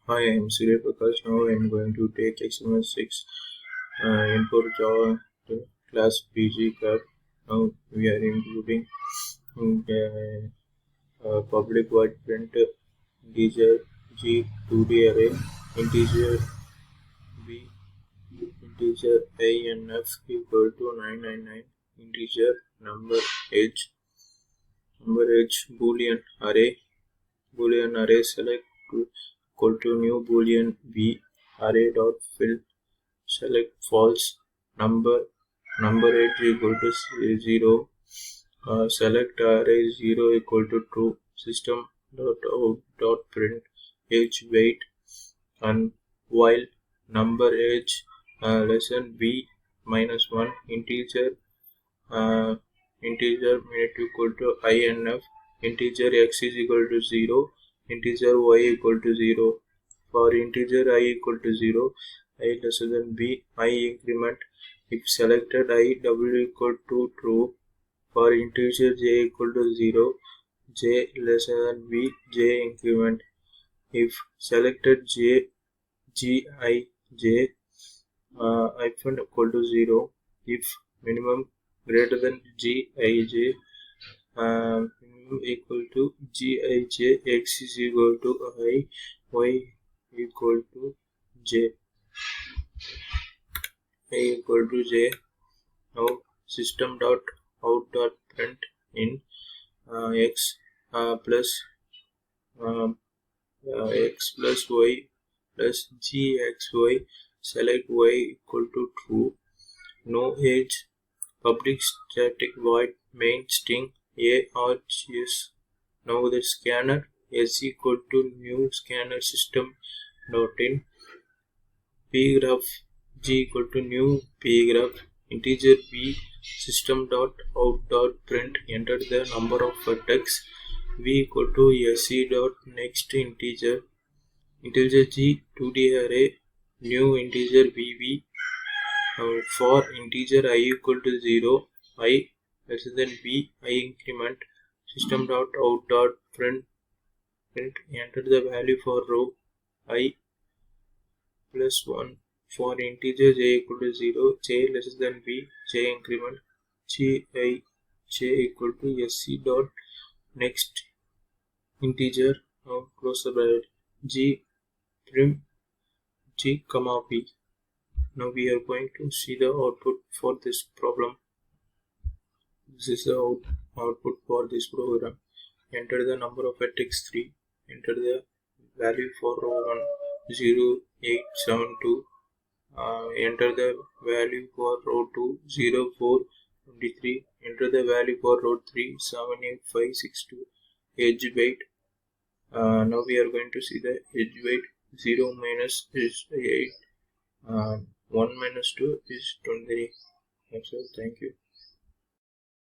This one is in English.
Hi, I am Surya Prakash. Now I am going to take experiment 6 input Java to class PG curve. Now we are including public void print integer G 2D array, integer B, integer A and F equal to 999, integer number H Boolean array select equal to new Boolean B array dot fill select false number age equal to 0 select array 0 equal to true system dot out dot print age weight and while number age less than b minus 1 uh, integer minute equal to inf integer x is equal to 0 integer y equal to 0 for integer I equal to 0 I less than b I increment if selected I w equal to true for integer j equal to 0 j less than b j increment if selected j gi j hyphen equal to 0 if minimum greater than gij minimum equal to gij x is equal to I y equal to j I equal to j. Now system dot out dot print in x plus x plus y plus gxy select y equal to true no age public static void main string a or gs. Now the scanner is equal to new scanner system dot in p graph g equal to new p graph integer b system dot out dot print enter the number of vertex v equal to sc dot next integer g 2d array new integer vv for integer I equal to 0 I less than b I increment system dot out dot print enter the value for row I plus 1 for integer j equal to 0 j less than b j increment j equal to sc dot next integer now close the bracket g prim g comma p. Now we are going to see the output for this problem. This is the output for this program. Enter the number of vertex 3. Enter the value for row 1 0872. Enter the value for row 2 0423. Enter the value for row 3 78562. Edge weight. Now we are going to see the edge weight. 0 minus is 8. 1 minus 2 is 23. That's all. Thank you.